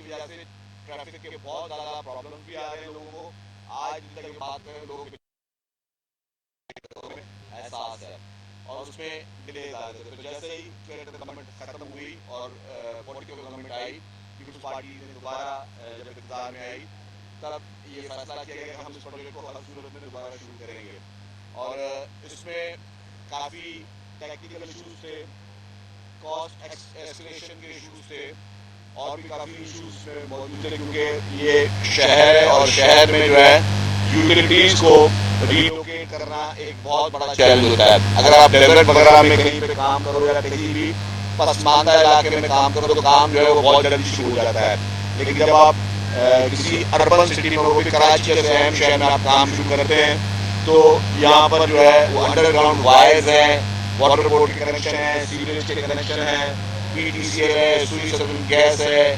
وجہ سے ٹریفک کے بہت زیادہ پرابلم بھی آ رہے ہیں لوگوں کو. آج تک یہ بات کریں لوگ احساس ہے اور اس میں ڈیلیز آ رہے تھے. تو جیسے ہی گورنمنٹ ختم ہوئی اور پولیٹیکل گورنمنٹ آئی, پیپلز پارٹی نے دوبارہ جب اقتدار میں آئی تب یہ فیصلہ کیا گیا کہ ہم اس پروجیکٹ کو ہر صورت میں دوبارہ شروع کریں گے. اور اس میں کافی ٹیکنیکل ایشوز تھے, کاسٹ ایسکلیشن کے ایشوز تھے, اور بھی کافی ایشوز میں موجود تھے, کیونکہ یہ شہر ہے اور شہر میں جو ہے یوٹیلیٹیز کو ریلوکیٹ کرنا ایک بہت بڑا چیلنج ہوتا ہے. اگر آپ ڈیزرٹ وغیرہ میں کہیں پہ کام کرو یا کہیں بھی پسماندہ علاقے میں کام کرو تو کام جو ہے وہ بہت جلدی شروع ہو جاتا ہے. لیکن جب آپ کسی اربن سٹی میں, وہ بھی کراچی جیسے اہم شہر میں آپ کام شروع کرتے ہیں, تو یہاں پر جو ہے وہ انڈر گراؤنڈ وائرز ہیں, واٹر بورڈ کے کنیکشن ہیں, سیوریج کے کنیکشن ہیں, پی ٹی سی ایل ہے, سوئی سبن گیس ہے,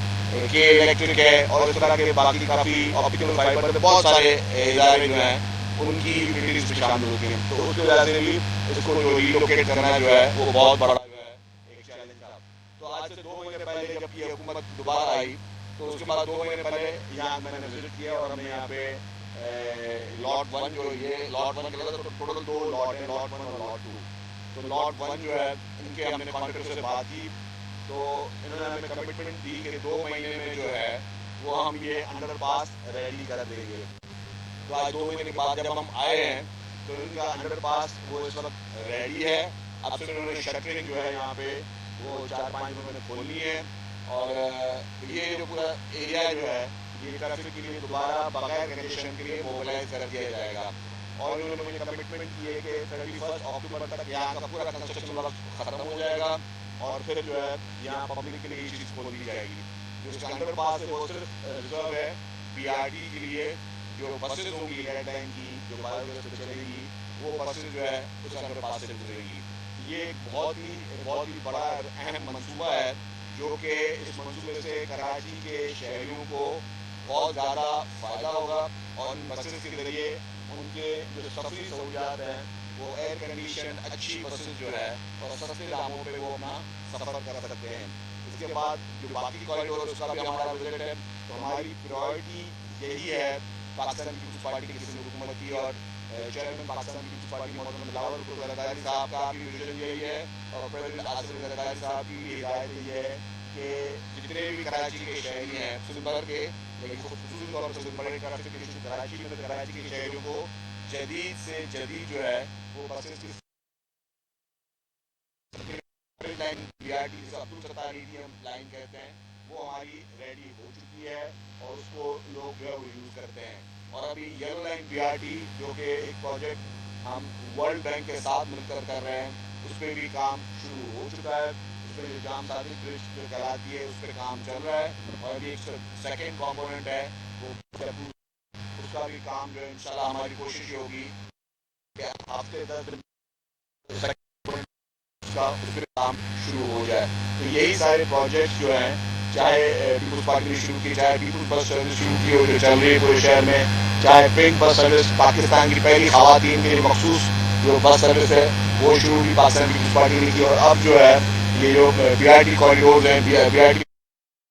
کے الیکٹرک ہے, اور اس طرح کے باقی کافی آپٹیکل فائبر بہت سارے ادارے جو ہیں ان کی یوٹیلیٹیز میں شامل ہوتی ہیں. تو اس کی وجہ سے بھی اس کو جو ریلوکیٹ کرنا جو ہے وہ بہت بڑا جو ہے ایک چیلنج تھا. تو آج سے 2 مہینے پہلے جب یہ حکومت دوبارہ آئی تو اس کے بعد 2 مہینے پہلے یہاں میں نے وزٹ کیا, اور ہم نے یہاں پہ لاٹ 1 جو یہ لاٹ 1 کے تو ٹوٹل 2 لاٹ ہیں, لاٹ 1 اور لاٹ 2. تو لاٹ 1 جو ہے ان کے ہم نے کانٹریکٹر سے بات کی, تو انہوں نے ہمیں کمٹمنٹ دی کہ 2 مہینے میں جو ہے وہ ہم یہ انڈر پاس ریڈی کر دیں گے. تو آج 2 مہینے کے بعد جب ہم آئے ہیں تو ان کا انڈر پاس وہ اس وقت ریڈی ہے. اب سے انہوں نے شٹرنگ جو ہے یہاں پہ وہ 4-5 دنوں میں کھولنی ہے, اور یہ جو پورا ایریا جو ہے یہ ٹریفک کے لیے دوبارہ بغیر کنجیشن کے لیے موبلائز کر دیا جائے گا. اور انہوں نے مجھے کمٹمنٹ کی ہے کہ 31 اکتوبر تک یہاں کا پورا کنسٹرکشن ورک ختم ہو جائے گا, اور پھر جو ہے یہاں پبلک کے لیے یہ چیز کھول دی جائے گی. جو اس کا انڈر پاس ہے وہ صرف ریزرو ہے پی آر ٹی کے لیے. جو بسز ہوں گی ریڈ لائن کی جو بایو گیس پہ چلے گی, وہ بسز جو ہے اس انڈر پاس سے گزرے گی. یہ ایک بہت ہی بڑا اہم منصوبہ ہے, جو کہ اس منصوبے سے کراچی کے شہریوں کو بہت زیادہ فائدہ ہوگا, اور ان بسز کے ذریعے ان کے جو سفری سہولیات ہیں وہ ایئر کنڈیشن اچھی بسز جو ہے اور سستے داموں پہ وہ اپنا سفر کر سکتے ہیں. اس کے بعد جو باقی کوریڈور اس کا بھی ہمارا وزٹ ہے. تو ہماری پرائرٹی یہی ہے پاکستان پیپلز پارٹی کی جس نے حکومت کی, اور چیئرمین پاکستان پیپلز پارٹی محمد بلاول کو زرداری صاحب کا بھی ویژن یہی ہے, اور پریزیڈنٹ آصف زرداری صاحب کی بھی ہدایت یہی ہے کہ جتنے بھی کراچی کے شہری ہیں سندھ بھر کے, لیکن خصوصی طور پر بڑے ٹریفک ایشو کراچی میں, تو کراچی کے شہریوں کو جدید سے جدید جو ہے وہ بسز کی لائن بی آر ٹی جسے عبد الستار ایڈیم لائن کہتے ہیں وہ ہماری ریڈی ہو چکی ہے, اور اس کو لوگ جو ہے وہ یوز کرتے ہیں. اور ابھی yellow line B R T جو کہ ایک پروجیکٹ ہم ورلڈ بینک کے ساتھ مل کر رہے ہیں, اس پہ بھی کام شروع ہو چکا ہے. اس پہ جام صادق برج جو کہلاتی ہے اس پہ کام چل رہا ہے, اور ابھی ایک سیکنڈ کمپوننٹ ہے وہ اس کا بھی کام جو ہے انشاءاللہ ہماری کوشش ہوگی کہ ہفتے 10 دن کا اس پہ کام شروع ہو جائے. تو یہی سارے پروجیکٹس جو ہیں, چاہے پیپلز پارٹی نے شروع کی, چاہے پیپلز بس سروس شروع کی ہو جو چل رہی ہے پورے شہر میں, چاہے پنک بس سروس پاکستان کی پہلی خواتین کے لیے مخصوص جو بس سروس ہے وہ شروع کی پاکستان پیپلز پارٹی نے کی, اور اب جو ہے یہ جو بی آئی ٹی کوریڈورز ہیں بی آئی ٹی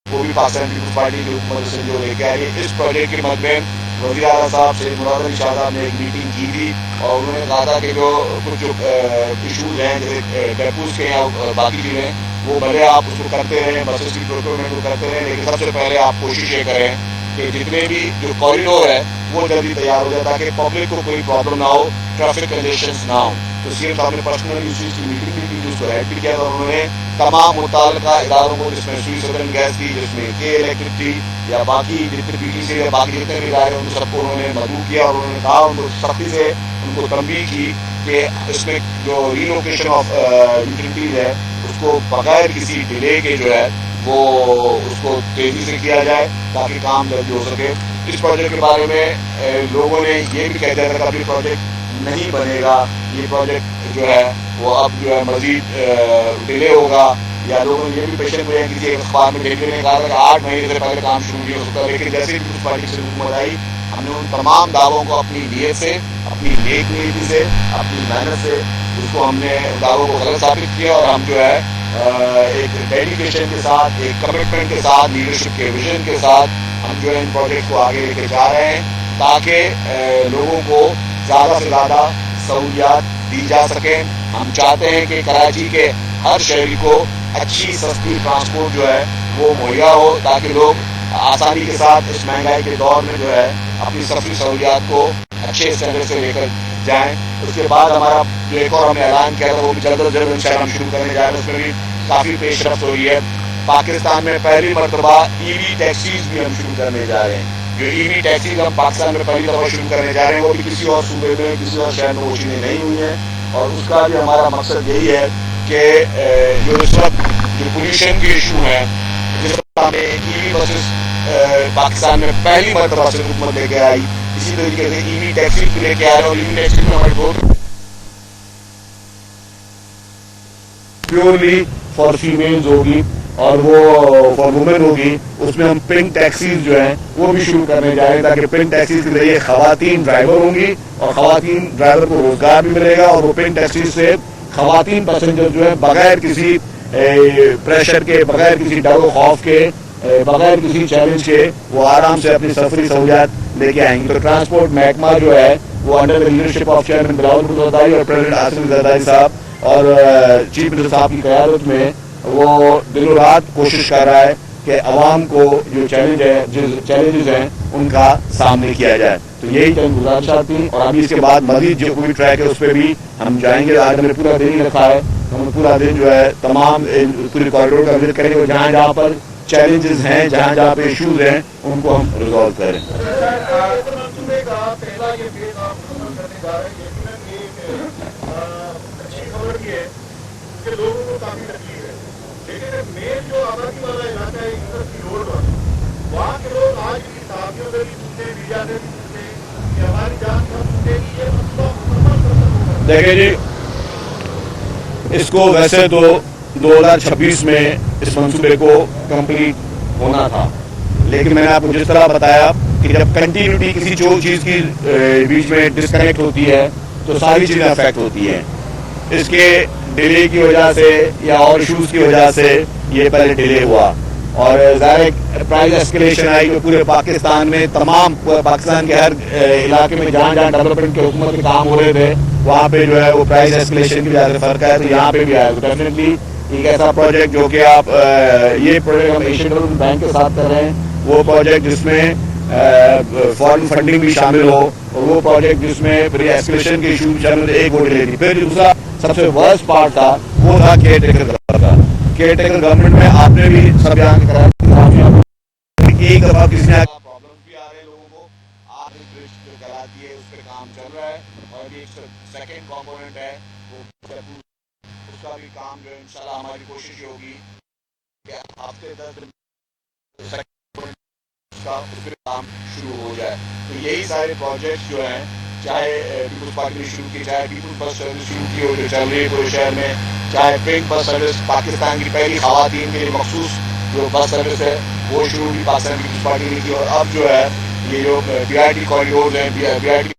وہ بھی پاکستان پیپلز پارٹی کی حکومت سے جو لے کے آئی ہے. اس پروجیکٹ کے مدمین وزیر اعلیٰ صاحب سے مراد علی شاہ صاحب نے ایک میٹنگ کی تھی, اور انہوں نے کہا تھا کہ جو کچھ ایشوز ہیں جیسے ڈیپوز کے یا باقی چیزیں وہ بھلے آپ اس کو کرتے رہیں, بسز کی پروکیورمنٹ کو کرتے رہیں, لیکن سب سے پہلے آپ کوشش یہ کریں کہ جتنے بھی جو کوریڈور ہے وہ جلدی تیار ہو جائے تاکہ پبلک کو کوئی پرابلم نہ ہو, ٹریفک کنجیشنس نہ ہو. تو سی ایم صاحب نے پرسنلی اسی کی میٹنگ بھی کی, اس کو ہیڈ بھی کیا تھا. انہوں نے تمام متعلقہ اداروں کو, جس میں سوئی سدرن گیس تھی, جس میں کے الیکٹرک تھی, یا باقی جتنے پی ٹی سی یا باقی جتنے بھی ادارے ان سب کو انہوں نے مدعو کیا, اور انہوں نے کہا ان کو سختی سے ان کو تنبیہ کی کہ اس میں جو ریلوکیشن آف یوٹیلیٹیز ہے اس کو بغیر کسی ڈیلے کے جو ہے وہ اس کو تیزی سے کیا جائے تاکہ کام جلدی ہو سکے. اس پروجیکٹ کے بارے میں لوگوں نے یہ بھی کہہ دیا تھا کہ ابھی پروجیکٹ نہیں بنے گا, یہ پروجیکٹ جو ہے وہ اب جو ہے مزید ڈیلے ہوگا, یا لوگوں نے یہ بھی پیشن ہوئے ہیں. کسی اخبار میں ڈیلی نے کہا تھا کہ 8 مہینے سے پہلے کام شروع نہیں ہو سکتا, لیکن جیسے ہی پیپلز پارٹی سے حکومت آئی ہم نے ان تمام دعووں کو اپنی نیت سے, اپنی نیک نیتی سے, اپنی محنت سے اس کو ہم نے دعووں کو غلط ثابت کیا, اور ہم جو ہے ایک ڈیڈیکیشن کے ساتھ، ایک کمٹمنٹ کے ساتھ، لیڈرشپ کے ویژن کے ساتھ ہم جو ہے ان پروجیکٹ کو آگے لے کے جا رہے ہیں تاکہ لوگوں کو زیادہ سے زیادہ سہولیات دی جا سکیں. ہم چاہتے ہیں کہ کراچی کے ہر شہری کو اچھی سستی ٹرانسپورٹ جو ہے وہ مہیا ہو تاکہ لوگ آسانی کے ساتھ اس مہنگائی کے دور میں جو ہے اپنی سفری سہولیات کو اچھے اسٹینڈرڈ سے لے کر جائیں. اس کے بعد ہمارا جو ایک اور ہم نے اعلان کیا تھا وہ بھی جلد از جلد انشاءاللہ ہم شروع کرنے جا رہے ہیں. اس میں بھی کافی پیش رفت ہوئی ہے. پاکستان میں پہلی مرتبہ ای وی ٹیکسیز بھی ہم شروع کرنے جا رہے ہیں. جو ای وی ٹیکسیز ہم پاکستان میں پہلی دفعہ شروع کرنے جا رہے ہیں وہ بھی کسی اور صوبے میں، کسی اور شہر میں وہ چیزیں نہیں ہوئی ہیں. اور اس کا بھی ہمارا مقصد یہی ہے کہ جو اس وقت جو پولیوشن کے ایشو ہیں، جس طرح ہمیں ای وی بسز پاکستان میں پہلی مرتبہ سے حکومت لے کے آئی، اسی طریقے سے ای وی ٹیکسی بھی لے کے آ رہے ہیں. اور ای وی ٹیکسی میں ہماری بہت پیورلی فار فیمیلز ہوگی اور وہ فار وومن ہوگی. اس میں ہم پنک ٹیکسیز جو ہیں وہ بھی شروع کرنے جا رہے ہیں تاکہ پنک ٹیکسیز کے ذریعے خواتین ڈرائیور ہوں گی اور خواتین ڈرائیور کو روزگار بھی ملے گا. اور وہ پنک ٹیکسیز سے خواتین پیسنجر جو ہے بغیر کسی پریشر کے، بغیر کسی ڈر و خوف کے، بغیر کسی چیلنج کے وہ آرام سے اپنی سفری سہولیات لے کے آئیں گے. تو ٹرانسپورٹ محکمہ جو ہے وہ under the leadership of chairman Bilawal Zardari اور پریزیڈنٹ آصف زرداری صاحب اور چیف منسٹر صاحب کی قیادت میں وہ دن و رات کوشش کر رہا ہے کہ عوام کو جو چیلنجز ہیں ان کا سامنے کیا جائے. تو یہی چند گزارشات تھیں. اور ابھی اس کے بعد مزید جو کوئی ٹریک ہے اس پہ بھی ہم جائیں گے. آج ہم نے پورا دن ہی رکھا ہے. ہم پورا دن جو ہے تمام پورے کوریڈور کا وزٹ کریں گے. جہاں جہاں پر چیلنجز ہیں، جہاں جہاں پہ ایشوز ہیں ان کو ہم ریزالو کریں. دیکھیں جی، اس کو ویسے تو 2026 میں اس منصوبے کو کمپلیٹ ہونا تھا، لیکن میں نے آپ کو جس طرح بتایا کہ جب کنٹینیوٹی کسی چیز کی بیچ میں ڈسکنیکٹ ہوتی ہے تو ساری چیزیں افیکٹ ہوتی ہیں. اس کے ڈیلے کی وجہ سے یا اور ایشوز کی وجہ سے یہ پہلے ڈیلے ہوا اور ظاہر پرائز ایسکیلیشن آئی جو پورے پاکستان میں تمام پاکستان کے ہر علاقے میں جہاں جہاں ڈیولپمنٹ کے حکومت کے کام ہو رہے تھے وہاں پہ جو ہے وہ پرائز ایسکیلیشن کی وجہ سے فرق ہے. تو یہاں پہ بھی آیا. تو ڈیفینیٹلی ایک ایسا پروجیکٹ جو کہ آپ یہ پروجیکٹ ہم ایشین ڈیولپمنٹ بینک کے ساتھ کر رہے ہیں، وہ پروجیکٹ جس میں فارن فنڈنگ بھی شامل ہو اور وہ پروجیکٹ جس میں ایسکیلیشن کے ایشو بھی شامل ایک وہ ڈیلے تھی. پھر دوسرا سب سے ورسٹ پارٹ تھا وہ تھا کیئر ٹیکر کا. کیئر ٹیکر گورنمنٹ میں آپ نے بھی سب یہاں کرایا ایک دفعہ کسی نے پرابلم بھی آ رہے لوگوں کو، آپ نے برج جو کرا دیے اس پہ کام چل رہا ہے. اور ابھی ایک سیکنڈ کمپوننٹ ہے وہ اس کا بھی کام جو ہے انشاءاللہ ہماری کوشش ہوگی کہ ہفتے 10 دن کا اس پہ کام شروع ہو جائے. تو یہی سارے پروجیکٹس جو ہیں، چاہے پیپلز پارٹی نے شروع کی، چاہے پیپلز بس سروس شروع کی ہو جو چل رہی ہے پورے شہر میں، چاہے پنک بس سروس پاکستان کی پہلی خواتین کے لیے مخصوص جو بس سروس ہے وہ شروع کی پاکستان پیپلز پارٹی نے کی. اور اب جو ہے یہ جو بی آئی ٹی کوریڈورز ہیں، بی آئی ٹی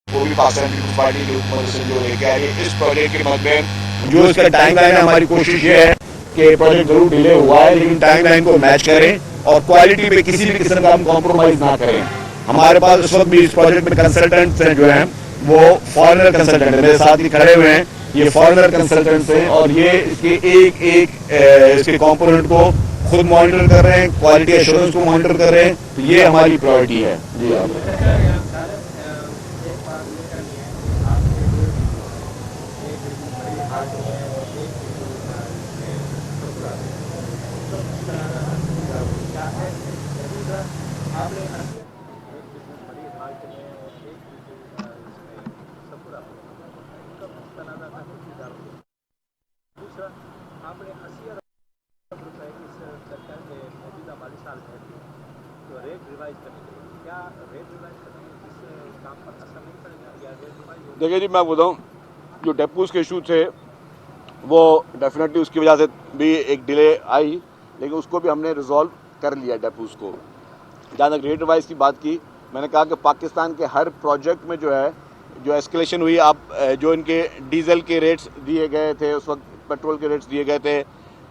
وہ بھی پاکستان پیپلز پارٹی کی حکومت سے جو لے کے آئی ہے. اس پروجیکٹ کے مدمین جو اس کا ٹائم لائن ہے، ہماری کوشش یہ ہے کہ پروجیکٹ ضرور ڈیلے ہوا ہے لیکن ٹائم لائن کو میچ کریں اور کوالٹی پہ کسی بھی قسم کا ہم کمپرومائز نہ کریں. ہمارے پاس اس وقت بھی اس پروجیکٹ میں کنسلٹنٹس ہیں جو ہیں وہ فارنر کنسلٹنٹ ہیں. میرے ساتھ ہی کھڑے ہوئے ہیں، یہ فارنر کنسلٹنٹس ہیں اور یہ اس کے ایک ایک اس کے کمپوننٹ کو خود مانیٹر کر رہے ہیں، کوالٹی ایشورنس کو مانیٹر کر رہے ہیں. تو یہ ہماری پرائورٹی ہے. جی دیکھیے جی، میں بتاؤں جو ڈیپوز کے ایشو تھے وہ ڈیفینیٹلی اس کی وجہ سے بھی ایک ڈیلے آئی لیکن اس کو بھی ہم نے ریزالو کر لیا ڈیپوز کو. جہاں تک ریٹ ریوائز کی بات کی، میں نے کہا کہ پاکستان کے ہر پروجیکٹ میں جو ہے جو ایسکیلیشن ہوئی، آپ جو ان کے ڈیزل کے ریٹس دیے گئے تھے اس وقت، پیٹرول کے ریٹس دیے گئے تھے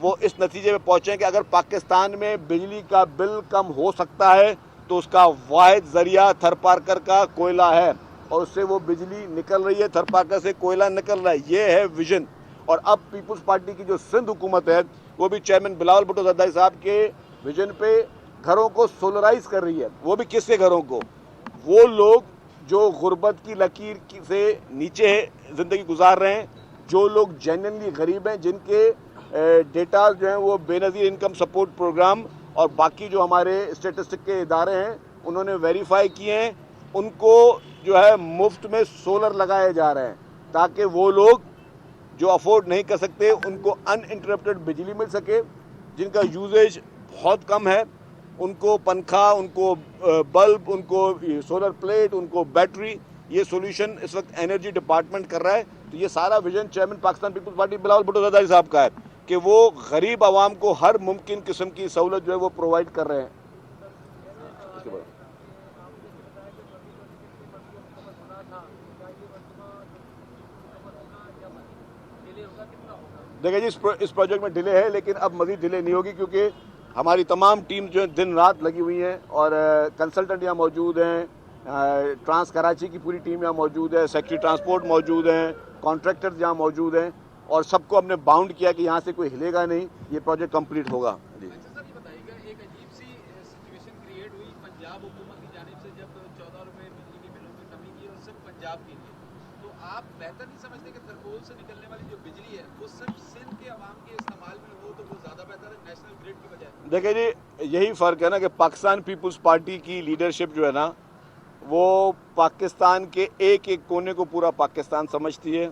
وہ اس نتیجے میں پہنچے کہ اگر پاکستان میں بجلی کا بل کم ہو سکتا ہے تو اس کا واحد ذریعہ تھرپارکر کا کوئلہ ہے، اور اس سے وہ بجلی نکل رہی ہے، تھرپارکر سے کوئلہ نکل رہا ہے. یہ ہے ویژن. اور اب پیپلز پارٹی کی جو سندھ حکومت ہے وہ بھی چیئرمین بلاول بھٹو زرداری صاحب کے ویژن پہ گھروں کو سولرائز کر رہی ہے. وہ بھی کس کے گھروں کو؟ وہ لوگ جو غربت کی لکیر سے نیچے زندگی گزار رہے ہیں، جو لوگ جینوینلی غریب ہیں، جن کے ڈیٹا جو ہیں وہ بے نظیر انکم سپورٹ پروگرام اور باقی جو ہمارے اسٹیٹسٹک کے ادارے ہیں انہوں نے ویریفائی کیے ہیں، ان کو جو ہے مفت میں سولر لگائے جا رہے ہیں تاکہ وہ لوگ جو افورڈ نہیں کر سکتے ان کو ان انٹرپٹڈ بجلی مل سکے. جن کا یوزیج بہت کم ہے ان کو پنکھا، ان کو بلب، ان کو سولر پلیٹ، ان کو بیٹری. یہ سولوشن اس وقت انرجی ڈپارٹمنٹ کر رہا ہے. تو یہ سارا ویژن چیئرمین پاکستان پیپلز پارٹی بلاول بھٹو زرداری صاحب کا ہے کہ وہ غریب عوام کو ہر ممکن قسم کی سہولت جو ہے وہ پرووائڈ کر رہے ہیں. اس کے بعد دیکھیں جی اس پروجیکٹ میں ڈیلے ہے، لیکن اب مزید ڈیلے نہیں ہوگی کیونکہ ہماری تمام ٹیم جو ہے دن رات لگی ہوئی ہیں اور کنسلٹنٹ یہاں موجود ہیں، ٹرانس کراچی کی پوری ٹیم یہاں موجود ہے، سیکٹری ٹرانسپورٹ موجود ہیں، کانٹریکٹرز یہاں موجود ہیں، اور سب کو ہم نے باؤنڈ کیا کہ یہاں سے کوئی ہلے گا نہیں، یہ پروجیکٹ کمپلیٹ ہوگا. جی اچھا سر، یہ بتائیے گا ایک عجیب سی سچویشن کریٹ ہوئی پنجاب حکومت کی جانب سے جب 14 روپے بجلی کے بلوں میں کمی کی اور صرف پنجاب کے لیے، تو آپ بہتر نہیں سمجھتے کہ ترکول سے نکلنے والی جو بجلی ہے وہ صرف سندھ کے عوام کے استعمال میں ہو تو وہ زیادہ بہتر ہے نیشنل گریڈ کی بجائے؟ دیکھیں جی یہی فرق ہے نا کہ پاکستان پیپلز پارٹی کی لیڈرشپ جو ہے نا وہ پاکستان کے ایک ایک کونے کو پورا پاکستان سمجھتی ہے.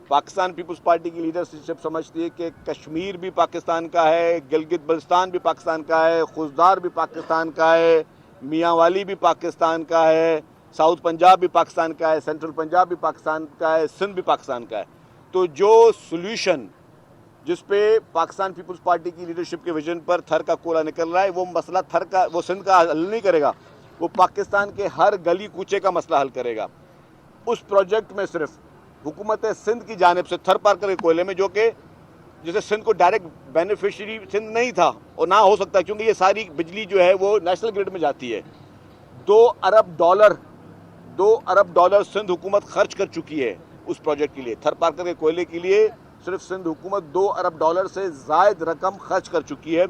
پاکستان پیپلز پارٹی کی لیڈرشپ سمجھتی ہے کہ کشمیر بھی پاکستان کا ہے، گلگت بلتستان بھی پاکستان کا ہے، خوزدار بھی پاکستان کا ہے، میاں والی بھی پاکستان کا ہے، ساؤتھ پنجاب بھی پاکستان کا ہے، سینٹرل پنجاب بھی پاکستان کا ہے، سندھ بھی پاکستان کا ہے. تو جو سولوشن جس پہ پاکستان پیپلز پارٹی کی لیڈرشپ کے ویژن پر تھر کا کوڑا نکل رہا ہے، وہ مسئلہ تھر کا، وہ سندھ کا حل نہیں کرے گا، وہ پاکستان کے ہر گلی کوچے کا مسئلہ حل کرے گا. اس پروجیکٹ میں صرف حکومت سندھ کی جانب سے تھر پارکر کے کوئلے میں، جو کہ جسے سندھ کو ڈائریکٹ بینیفیشری سندھ نہیں تھا اور نہ ہو سکتا کیونکہ یہ ساری بجلی جو ہے وہ نیشنل گریڈ میں جاتی ہے. 2 ارب ڈالر سندھ حکومت خرچ کر چکی ہے اس پروجیکٹ کے لیے. تھر پارکر کے کوئلے کے لیے صرف سندھ حکومت 2 ارب ڈالر سے زائد رقم خرچ کر چکی ہے.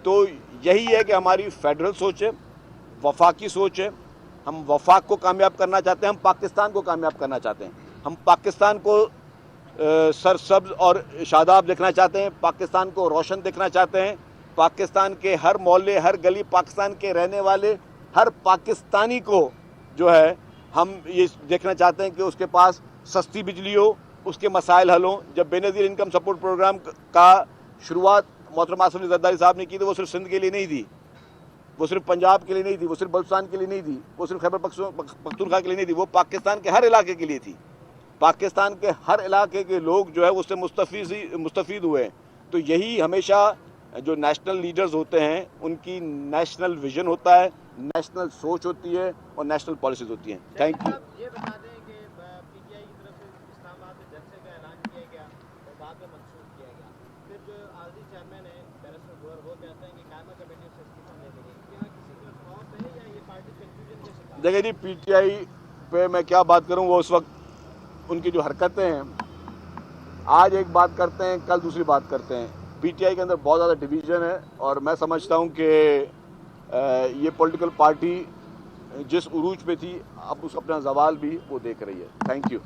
تو یہی ہے کہ ہماری فیڈرل سوچ ہے، وفاقی سوچ ہے. ہم وفاق کو کامیاب کرنا چاہتے ہیں، ہم پاکستان کو کامیاب کرنا چاہتے ہیں. ہم پاکستان کو سرسبز اور شاداب دیکھنا چاہتے ہیں، پاکستان کو روشن دیکھنا چاہتے ہیں. پاکستان کے ہر محلے، ہر گلی، پاکستان کے رہنے والے ہر پاکستانی کو جو ہے ہم یہ دیکھنا چاہتے ہیں کہ اس کے پاس سستی بجلی ہو، اس کے مسائل حل ہوں. جب بے نظیر انکم سپورٹ پروگرام کا شروعات محترمہ آصف علی زرداری صاحب نے کی تو وہ صرف سندھ کے لیے نہیں دی، وہ صرف پنجاب کے لیے نہیں دی، وہ صرف بلوچستان کے لیے نہیں دی، وہ صرف خیبر پختونخوا کے لیے نہیں دی، وہ پاکستان کے ہر علاقے کے لیے تھی. پاکستان کے ہر علاقے کے لوگ جو ہے اس سے مستفید ہوئے ہیں. تو یہی ہمیشہ جو نیشنل لیڈرز ہوتے ہیں ان کی نیشنل ویژن ہوتا ہے، نیشنل سوچ ہوتی ہے اور نیشنل پالیسیز ہوتی ہیں. Thank you. یہ بتا دیں کہ پی ٹی آئی کی طرف سے اسلام آباد میں جلسے کا اعلان کیا گیا اور بعد میں منسوخ کیا گیا، پھر جو عارضی چیئرمین ہے بیرسٹر گوہر وہ کہتے ہیں کہ قائمہ کمیٹی سے استعفیٰ لے لیں گے. کیا کسی کا خوف ہے یا یہ پارٹی کنفیوژن کے شکار؟ دیکھیں جی پی ٹی آئی پہ میں کیا بات کروں، وہ اس وقت ان کی جو حرکتیں ہیں، آج ایک بات کرتے ہیں کل دوسری بات کرتے ہیں. پی ٹی آئی کے اندر بہت زیادہ ڈویژن ہے اور میں سمجھتا ہوں کہ یہ پولیٹیکل پارٹی جس عروج پہ تھی اب اس اپنا زوال بھی وہ دیکھ رہی ہے. Thank you.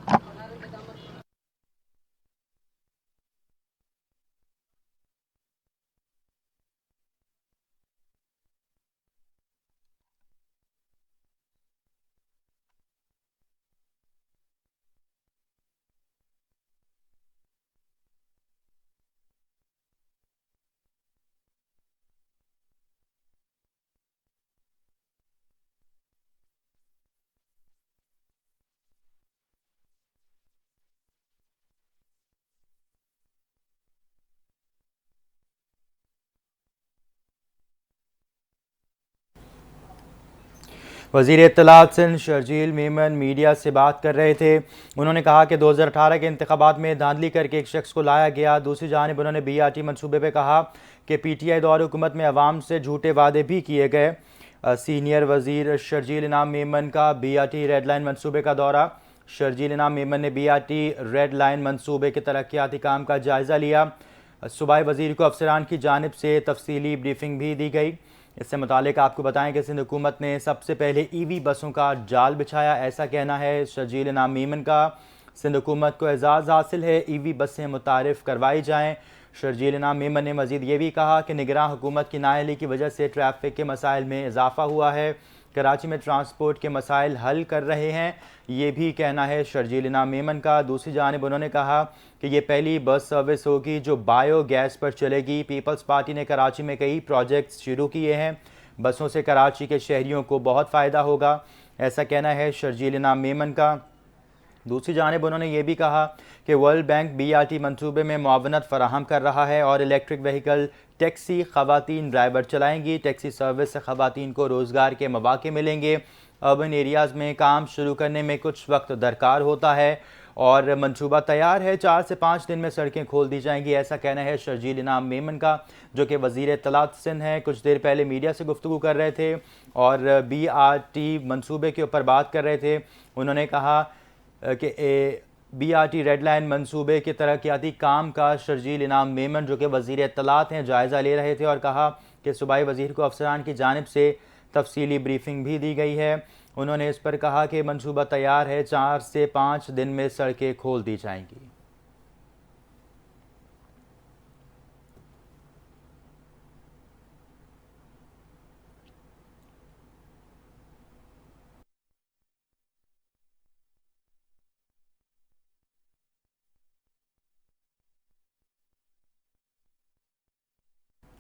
وزیر اطلاعات سندھ شرجیل میمن میڈیا سے بات کر رہے تھے. انہوں نے کہا کہ 2018 کے انتخابات میں دھاندلی کر کے ایک شخص کو لایا گیا. دوسری جانب انہوں نے بی آر ٹی منصوبے پہ کہا کہ پی ٹی آئی دور حکومت میں عوام سے جھوٹے وعدے بھی کیے گئے. سینئر وزیر شرجیل انعام میمن کا B R T red line منصوبے کا دورہ. شرجیل انعام میمن نے B R T red line منصوبے کے ترقیاتی کام کا جائزہ لیا. صوبائی وزیر کو افسران کی جانب سے تفصیلی بریفنگ بھی دی گئی. اس سے متعلق آپ کو بتائیں کہ سندھ حکومت نے سب سے پہلے ای وی بسوں کا جال بچھایا، ایسا کہنا ہے شرجیل انعام میمن کا. سندھ حکومت کو اعزاز حاصل ہے، ای وی بسیں متعارف کروائی جائیں. شرجیل انعام میمن نے مزید یہ بھی کہا کہ نگراں حکومت کی نااہلی کی وجہ سے ٹریفک کے مسائل میں اضافہ ہوا ہے. کراچی میں ٹرانسپورٹ کے مسائل حل کر رہے ہیں، یہ بھی کہنا ہے شرجیل انعام میمن کا. دوسری جانب انہوں نے کہا کہ یہ پہلی بس سروس ہوگی جو بایو گیس پر چلے گی. پیپلز پارٹی نے کراچی میں کئی پروجیکٹس شروع کیے ہیں، بسوں سے کراچی کے شہریوں کو بہت فائدہ ہوگا، ایسا کہنا ہے شرجیل انعام میمن کا. دوسری جانب انہوں نے یہ بھی کہا کہ World Bank B R T منصوبے میں معاونت فراہم کر رہا ہے اور الیکٹرک وہیکل ٹیکسی خواتین ڈرائیور چلائیں گی. ٹیکسی سروس سے خواتین کو روزگار کے مواقع ملیں گے. اربن ایریاز میں کام شروع کرنے میں کچھ وقت درکار ہوتا ہے اور منصوبہ تیار ہے، 4 سے 5 دن میں سڑکیں کھول دی جائیں گی، ایسا کہنا ہے شرجیل انعام میمن کا جو کہ وزیر اطلاعات سندھ ہیں. کچھ دیر پہلے میڈیا سے گفتگو کر رہے تھے اور بی آر ٹی منصوبے کے اوپر بات کر رہے تھے. انہوں نے کہا کہ B R T red line منصوبے کے ترقیاتی کام کا شرجیل انعام میمن جو کہ وزیر اطلاعات ہیں جائزہ لے رہے تھے اور کہا کہ صوبائی وزیر کو افسران کی جانب سے تفصیلی بریفنگ بھی دی گئی ہے. انہوں نے اس پر کہا کہ منصوبہ تیار ہے، 4 سے 5 دن میں سڑکیں کھول دی جائیں گی.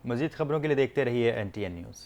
مزید خبروں کے لیے دیکھتے رہیے NTN نیوز.